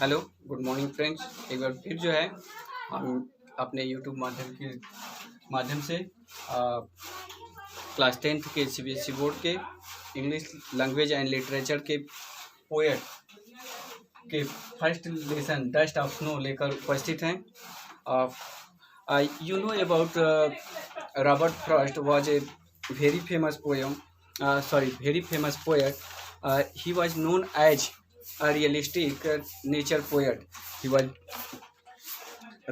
Hello, good morning friends. एक बार फिर जो है हम अपने यूट्यूब माध्यम से क्लास 10th के सीबीएसई बोर्ड के इंग्लिश लैंग्वेज एंड लिटरेचर के पोएट के first lesson dust of snow लेकर उपस्थित हैं। You know about Robert Frost was a very famous very famous poet. He was known as a realistic nature poet. He was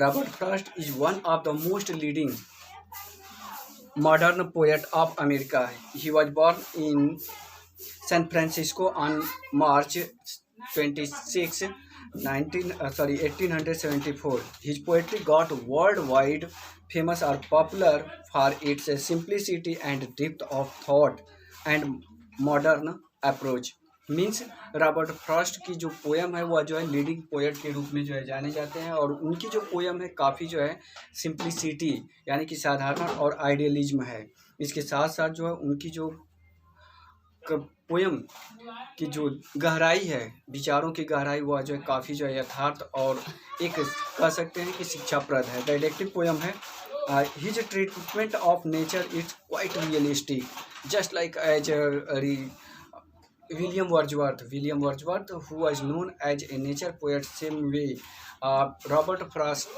Robert Frost is one of the most leading modern poet of America. He was born in San Francisco on March 26, 1874. His poetry got worldwide famous or popular for its simplicity and depth of thought and modern approach. Means Robert Frost की जो poem है वह जो है leading poet के रूप में जो है जाने जाते हैं, और उनकी जो पोयम है काफ़ी जो है सिंप्लिसिटी यानी कि साधारण और आइडियलिज्म है। इसके साथ साथ जो है उनकी जो पोयम की जो गहराई है, विचारों की गहराई, वह जो है काफ़ी जो है यथार्थ और एक कह सकते हैं कि शिक्षाप्रद है। डायलेक्टिव पोयम है। His treatment of nature is quite realistic just like as William Wordsworth, who was known as a nature poet, same way. Robert Frost,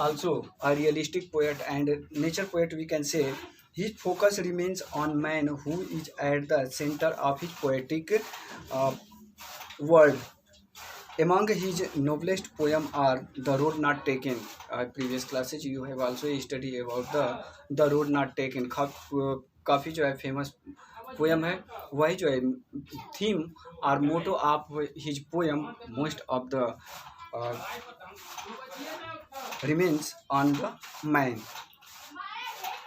also a realistic poet and nature poet, we can say. His focus remains on man, who is at the center of his poetic world. Among his noblest poem are The Road Not Taken. Previous classes you have also studied about the Road Not Taken. काफ़ी जो है famous poem है। वही जो है theme और motto of his poem most of the remains on the man.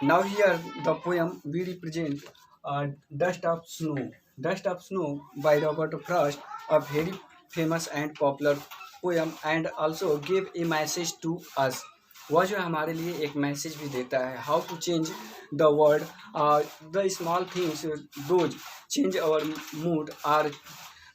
Now here the poem we represent Dust of Snow by Robert Frost, a very famous and popular poem and also give a message to us. वह जो हमारे लिए एक message भी देता है। How to change the world, the small things those change our mood are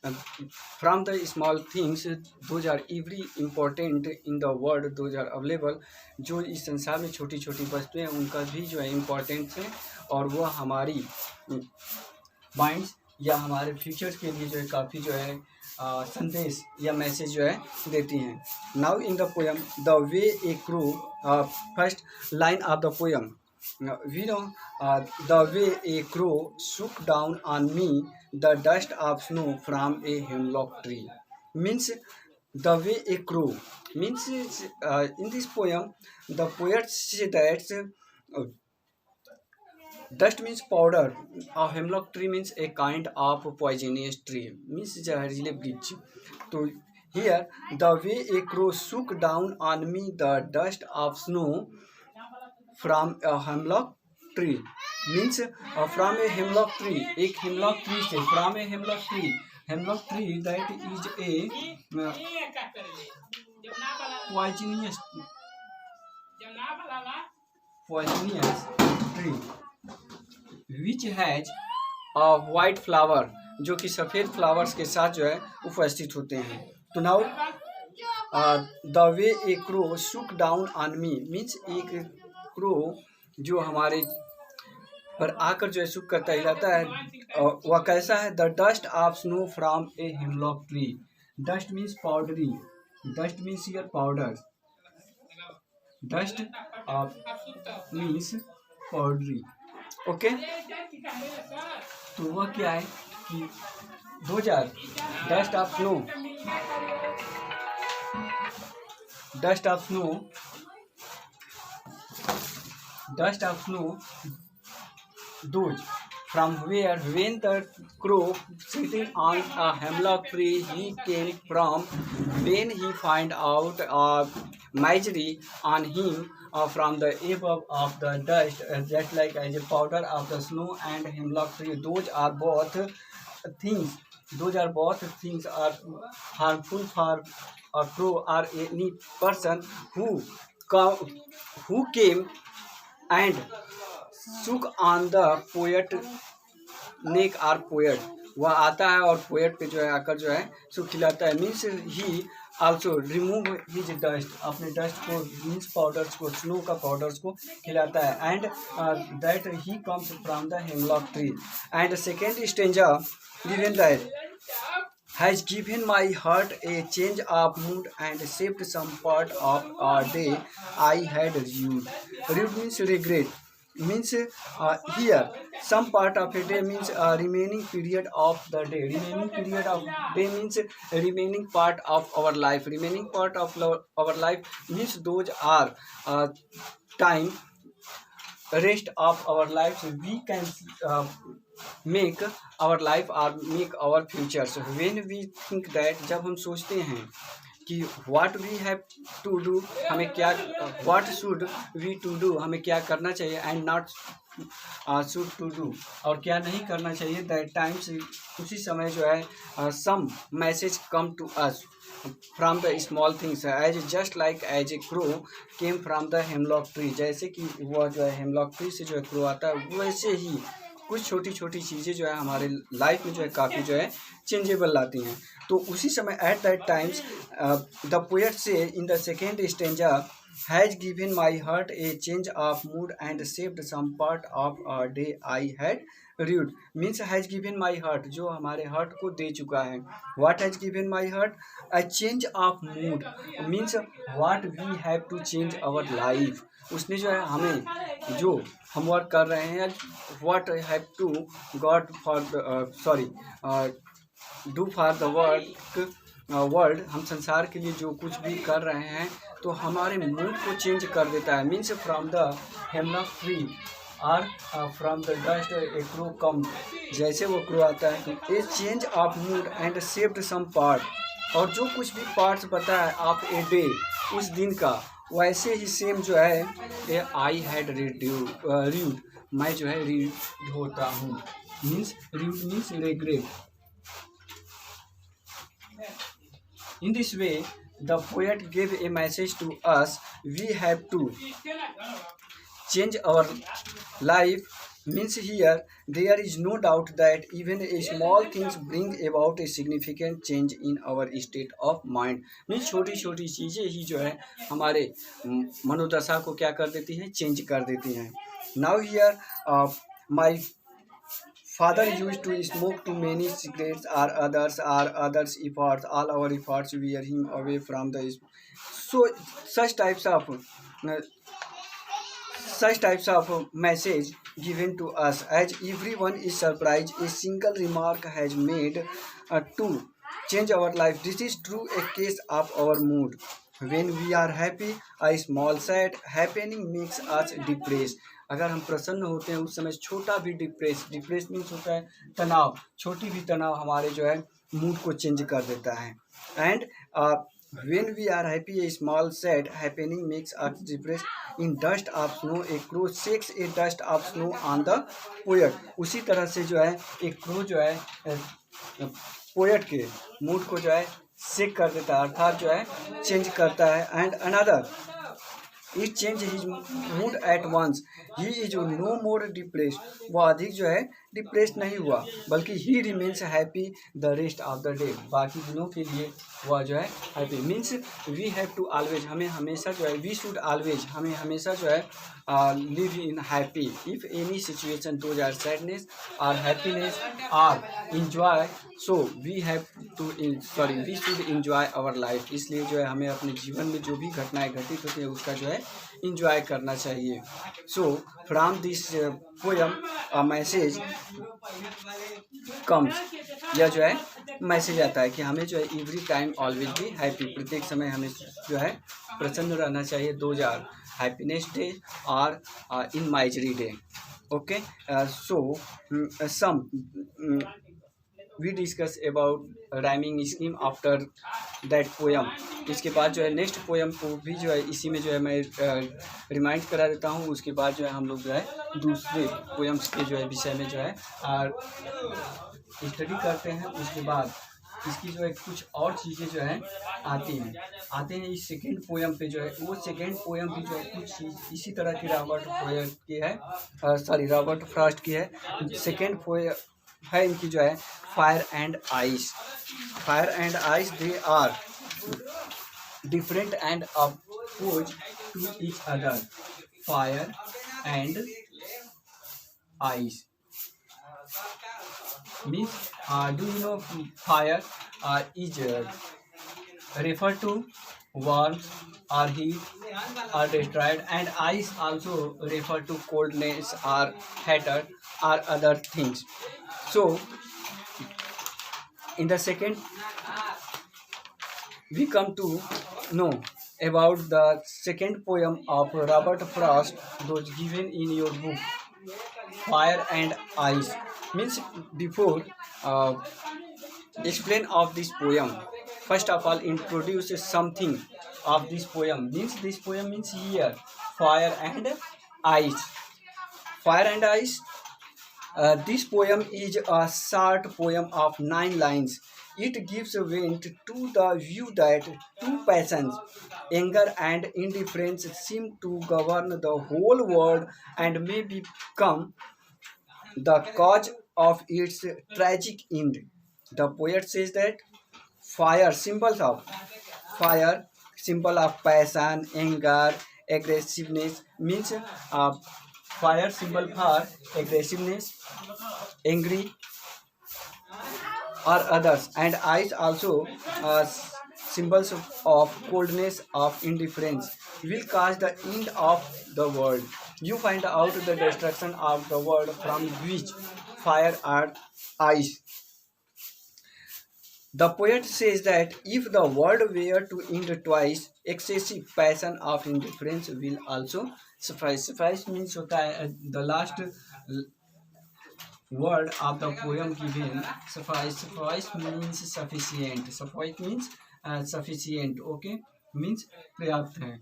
from the small things those are every important in the world, those are available. जो इस संसार में छोटी छोटी वस्तुएं हैं उनका भी जो है इम्पोर्टेंस है, और वह हमारी माइंड्स या हमारे फ्यूचर्स के लिए जो है काफ़ी जो है संदेश या मैसेज जो है देती हैं। Now in the poem the way a crow, first line of the poem, we know the way a crow shook down on me the dust of snow from a hemlock tree. Means the way a crow means in this poem the poet say that dust means powder. A hemlock tree means a kind of poisonous tree, means जहरीले वृक्ष। तो here the way a crow shook down on me the dust of snow from a hemlock tree means from a hemlock tree, एक hemlock tree से, from a hemlock tree that is a poisonous tree which has a white flower, जो कि सफ़ेद flowers के साथ जो है उपस्थित होते हैं। तो now the way A crow shook down on me means एक क्रो जो हमारे पर आकर जो है सुख करता हिलाता है, वह कैसा है? The dust of snow from a hemlock tree. Dust means powdery, dust means your powder, dust means powdery. Okay, तो वह क्या है कि 2000 dust of snow, dust of snow those from where when the crow sitting on a hemlock tree he came from, when he find out a misery on him from the above of the dust, just like as a powder of the snow and hemlock tree, those are both things are harmful for a crow or any person who came and shook on the poet neck or poet, वह आता है और poet पे जो है आकर जो है सो खिलाता है। Means he also remove his dust, अपने डस्ट को मीन्स पाउडर्स को, स्नो का पाउडर्स को खिलाता है। And that he comes from the hemlock tree. And second stanza given that has given my heart a change of mood and saved some part of a day I had rued. Rued means regret. Means here some part of a day means remaining period of the day. Remaining period of day means remaining part of our life. Remaining part of our life means those are time rest of our lives we can make our life or make our future. So when we think that, जब हम सोचते हैं कि what we have to do, हमें क्या what should we to do, हमें क्या करना चाहिए, and not should to do, और क्या नहीं करना चाहिए, that times उसी समय जो है some message come to us from the small things as just like as a crow came from the hemlock tree. जैसे कि वह जो है हेमलॉक ट्री से जो है क्रो आता है, वैसे ही कुछ छोटी छोटी चीज़ें जो है हमारे लाइफ में जो है काफ़ी जो है चेंजेबल लाती हैं। तो उसी समय at that times the poet say in the second stanza has given my heart a change of mood and saved some part of a day I had rued. Means has given my heart, जो हमारे heart को दे चुका है। What has given my heart? A change of mood means what we have to change our life. उसने जो है हमें जो हम वर्क कर रहे हैं, what have to God for do for the world, हम संसार के लिए जो कुछ भी कर रहे हैं तो हमारे मूड को चेंज कर देता है। Means from the hemlock tree और from the dust a crow come, जैसे वो क्रो आता है तो a change of mood and saved some part, और जो कुछ भी पार्ट्स बता है ऑफ ए डे, उस दिन का, वैसे ही सेम जो है आई हैड रीड, मैं जो है रीड होता हूँ। Means rued means regret. In this way the poet gave a message to us, we have to change our life. Means here there is no doubt that even a small things bring about a significant change in our state of mind. Means छोटी छोटी चीज़ें ही जो है हमारे मनोदशा को क्या कर देती हैं, चेंज कर देती हैं। Now here my father used to smoke too many cigarettes or others efforts, all our efforts wear him away from the so such types of message given to us as everyone is surprised a single remark has made to change our life. This is true a case of our mood. When we are happy, a small sad happening makes us depressed. अगर हम प्रसन्न होते हैं उस समय छोटा भी depress means होता है तनाव, छोटी भी तनाव हमारे जो है मूड को चेंज कर देता है। And when we are happy, a small sad happening makes us depressed. In dust of snow, a crow shakes a dust of snow on the poet. उसी तरह से जो है एक क्रो जो है पोएट के मूड को जो है शेक कर देता है, अर्थात जो है चेंज करता है। And another it change his mood at once, he is no more depressed, वह अधिक जो है डिप्रेस्ड नहीं हुआ बल्कि he remains happy the rest of the day, बाकी दिनों के लिए वह जो है happy. Means we have to always, हमें हमेशा जो है वी शुड ऑलवेज, हमें हमेशा जो है live in happy if any situation those are sadness और हैप्पीनेस और enjoy, so we have to we should enjoy our life. इसलिए जो है हमें अपने जीवन में जो भी घटनाएं घटित होती है उसका जो है इंजॉय करना चाहिए। So from this poem a message comes, यह जो है मैसेज आता है कि हमें जो है every time always be happy, प्रत्येक समय हमें जो है प्रसन्न रहना चाहिए। 2000 हैप्पीनेस डे और in misery day. Okay, so some we discuss about rhyming scheme after that poem. इसके बाद जो है नेक्स्ट पोएम को भी जो है इसी में जो है मैं रिमाइंड करा देता हूँ। उसके बाद जो है हम लोग जो है दूसरे पोएम्स के जो है विषय में जो है स्टडी करते हैं। उसके बाद इसकी जो है कुछ और चीज़ें जो है आते हैं इस सेकेंड पोएम पे जो है, वो सेकेंड पोएम भी जो है कुछ चीज़ इसी तरह की रॉबर्ट फ्रॉस्ट की है। सेकेंड है इनकी जो है fire and ice. Fire and ice they are different and opposed to each other. Fire and ice means, do you know fire is refer to warmth or heat or destroyed, and ice also refer to coldness or heater or other things. So in the second we come to know about the second poem of Robert Frost, those given in your book Fire and Ice. Means before uh, explain of this poem, first of all introduce something of this poem. Means this poem means here fire and ice. Fire and ice. This poem is a short poem of 9 lines. It gives vent to the view that two passions, anger and indifference, seem to govern the whole world and may become the cause of its tragic end. The poet says that fire, symbols of fire, symbol of passion, anger, aggressiveness, means fire symbol for aggressiveness, angry or others, and ice also symbols of coldness, of indifference, will cause the end of the world. You find out the destruction of the world from which fire or ice. The poet says that if the world were to end twice, excessive passion of indifference will also suffice. Suffice means होता है the last word of the poem given. Suffice. Suffice means sufficient. Suffice means sufficient. Okay, means पर्याप्त है.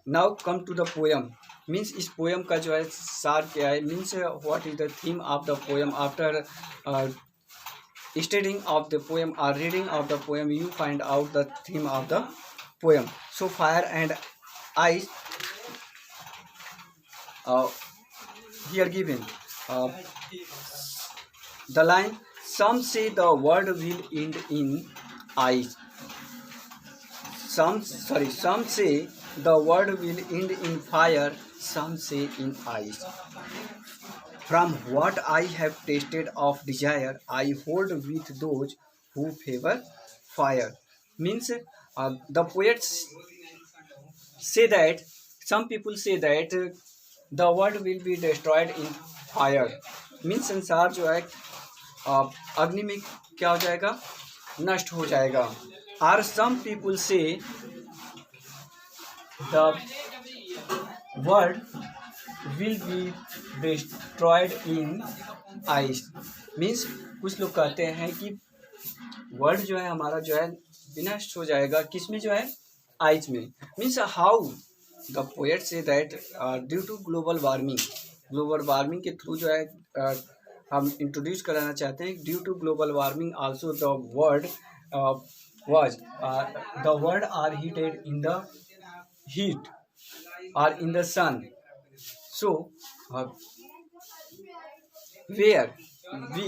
Now come to the poem. Means इस poem का जो है सार क्या है. Means what is the theme of the poem. After studying of the poem or reading of the poem, you find out the theme of the poem. So fire and ice here given. The line, some say the world will end in ice. Some say the world will end in fire, some say in ice. From what I have tasted of desire, I hold with those who favor fire. Means the poets say that some people say that the world will be destroyed in fire. Means संसार जो है अग्नि में क्या हो जाएगा, नष्ट हो जाएगा. Or some people say the world will be destroyed in ice. Means कुछ लोग कहते हैं कि वर्ल्ड जो है हमारा जो है विनष्ट हो जाएगा किस में, जो है आइस में. Means how the poet say that due to global warming के थ्रू जो है हम इंट्रोड्यूस कराना चाहते हैं. Due to global warming also the world world are heated in the heat और in the sun. So, where we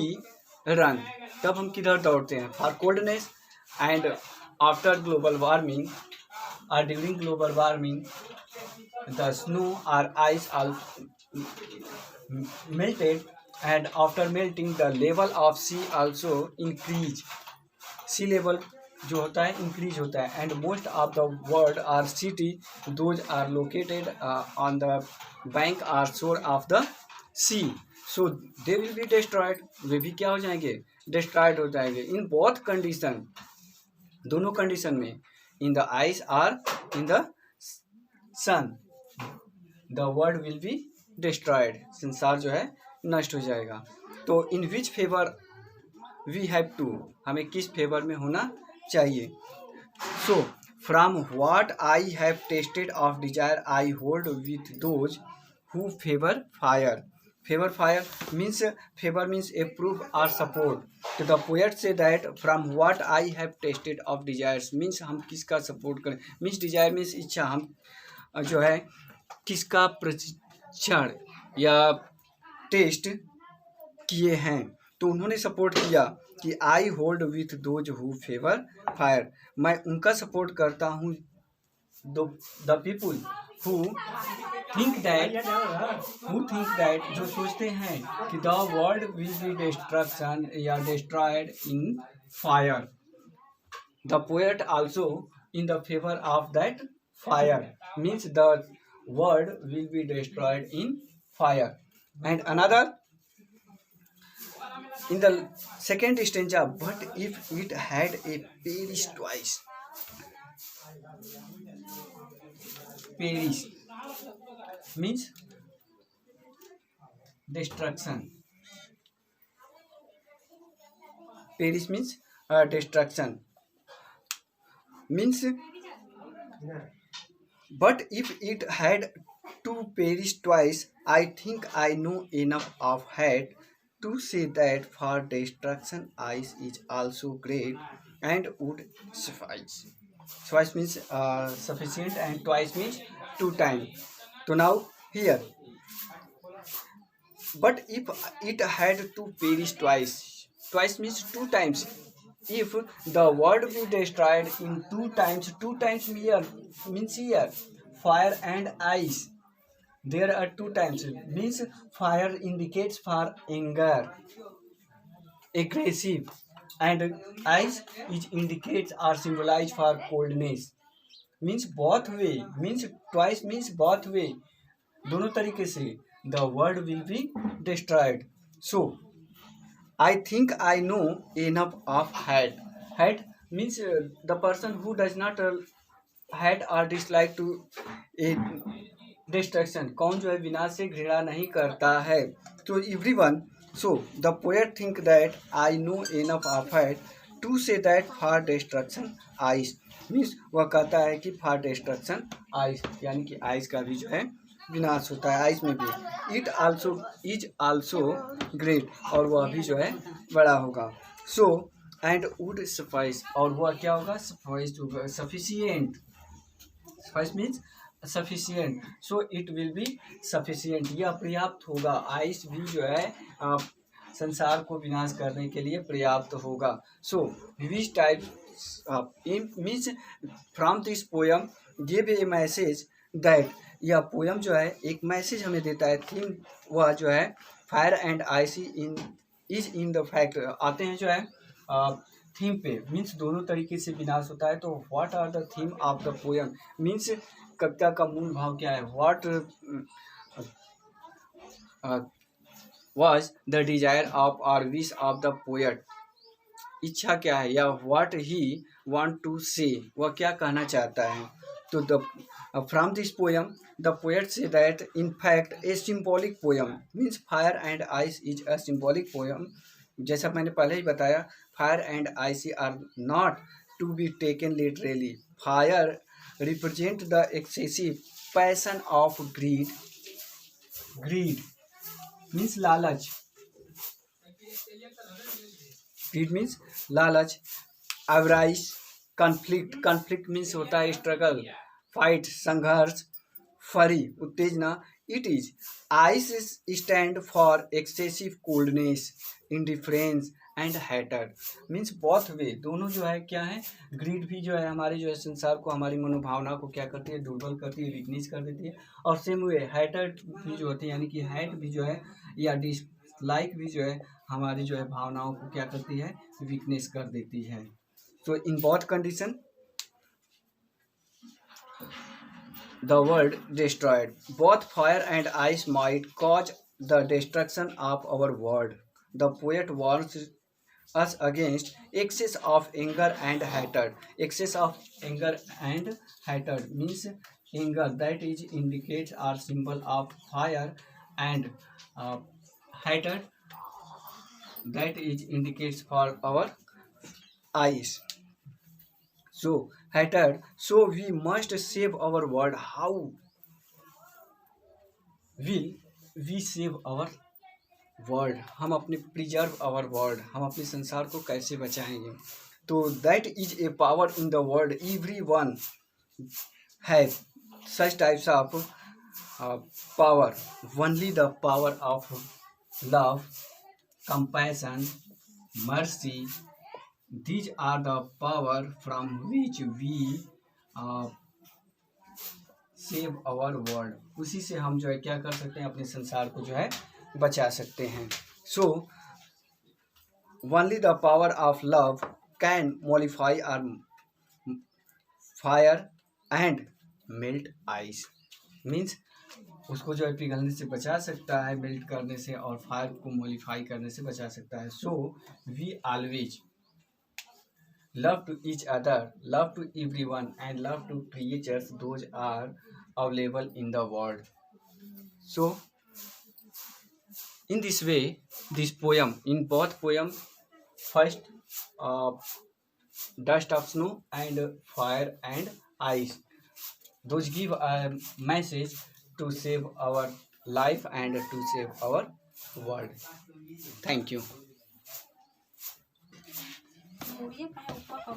run, तब हम किधर दौड़ते हैं, for coldness. And after global warming or during global warming, the snow or ice all melted, and after melting the level of sea also increase. Sea level जो होता है increase होता है. And most of the world are city those are located on the bank or shore of the sea. So they will be destroyed. वे भी क्या हो जाएंगे, डिस्ट्रॉयड हो जाएंगे. इन बोथ कंडीशन, दोनों कंडीशन में, in the ice or in the sun, the world will be destroyed. संसार जो है नष्ट हो जाएगा. तो in which favour we have to, हमें किस फेवर में होना चाहिए. So from what I have tested of desire I hold with those who favour fire. Favour fire means, favour means approve और सपोर्ट. तो the poet say that from what I have tested of desires means हम किसका support करें. Means Dzire means इच्छा, हम जो है किसका प्रशिक्षण या टेस्ट किए हैं. तो उन्होंने सपोर्ट किया कि I hold with those who favour fire, मैं उनका सपोर्ट करता हूँ the people who think that जो सोचते हैं कि the world will be destruction या destroyed in fire, the poet also in the favour of that fire, means the world will be destroyed in fire. And another in the second stanza, but if it had a perish twice, perish means destruction, perish means destruction, means but if it had to perish twice, I think I know enough of hate to say that for destruction ice is also great and would suffice. Suffice means sufficient and twice means two times. So now here, but if it had to perish twice, twice means two times. If the world be destroyed in two times means here, fire and ice. There are two times. Means fire indicates for anger, aggressive, and ice is indicates or symbolize for coldness. Means both way. Means twice means both way. दोनों तरीके से the world will be destroyed. So I think I know enough of hate. Hate means the person who does not hate or dislike to a destruction. कौन जो है विनाश से घृणा नहीं करता है. तो everyone, so the poet think that I know enough of hate to say that for destruction ice, means वह कहता है कि for destruction ice यानी कि आइस का भी जो है विनाश होता है, आइस में भी. It also is also great, और वह भी जो है बड़ा होगा. सो एंड वुड सफाइस, और वह क्या होगा, सफाइस होगा, sufficient. Suffice means sufficient, so it will be sufficient, यह पर्याप्त होगा. आइस भी जो है संसार को विनाश करने के लिए पर्याप्त होगा. So which type means from this poem give a message that, यह पोयम जो है एक मैसेज हमें देता है. थीम वह जो है fire and ice is in the fact, आते हैं जो है थीम पे, मीन्स दोनों तरीके से विनाश होता है. तो what are the theme of the poem, means कविता का मूल भाव क्या है. What was the desire of और विश ऑफ द पोएट, इच्छा क्या है, या व्हाट ही वांट टू से, वह क्या कहना चाहता है. तो the from this poem the poet say that in fact a symbolic poem, means fire and ice is a symbolic poem. जैसा मैंने पहले ही बताया, fire and ice are not to be taken literally. Fire represent the excessive passion of greed, greed means लालच, greed means लालच. Avarice conflict, conflict means होता है struggle, fight संघर्ष, फरी उत्तेजना. It is ice stand for excessive coldness, indifference and Hatter, means both way, दोनों जो है क्या है. ग्रीड भी जो है हमारे जो है संसार को, हमारी मनोभावना को क्या करती है, दुर्बल करती है, वीकनेस कर देती है. और सेम वे हैटर भी जो होती है, यानी कि हैट भी जो है या डिसलाइक भी जो है हमारी जो है भावनाओं को क्या करती है, वीकनेस कर देती है. तो इन both condition the world destroyed. Both fire and ice might cause the destruction of our world. The poet warns us against excess of anger and hatred. Excess of anger and hatred means anger that is indicates or symbol of fire, and hatred that is indicates for our ice. So hatred, so we must save our world. How will we save our world, हम अपने preserve our world, हम अपने संसार को कैसे बचाएंगे. तो that is a power in the world, every one have such types of power, only the power of love compassion, mercy. These are the power from which we uh, save our world. उसी से हम जो है क्या कर सकते हैं, अपने संसार को जो है बचा सकते हैं. So only the power of love can modify our fire and melt ice. Means उसको जो है पिघलने से बचा सकता है, मेल्ट करने से, और फायर को मॉडिफाई करने से बचा सकता है. So we always love to each other, love to everyone, and love to creatures those are available in the world. So in this way, this poem, in both poem, first uh, dust of snow and fire and ice, those give a message to save our life and to save our world. Thank you. Ủa, với ai qua còn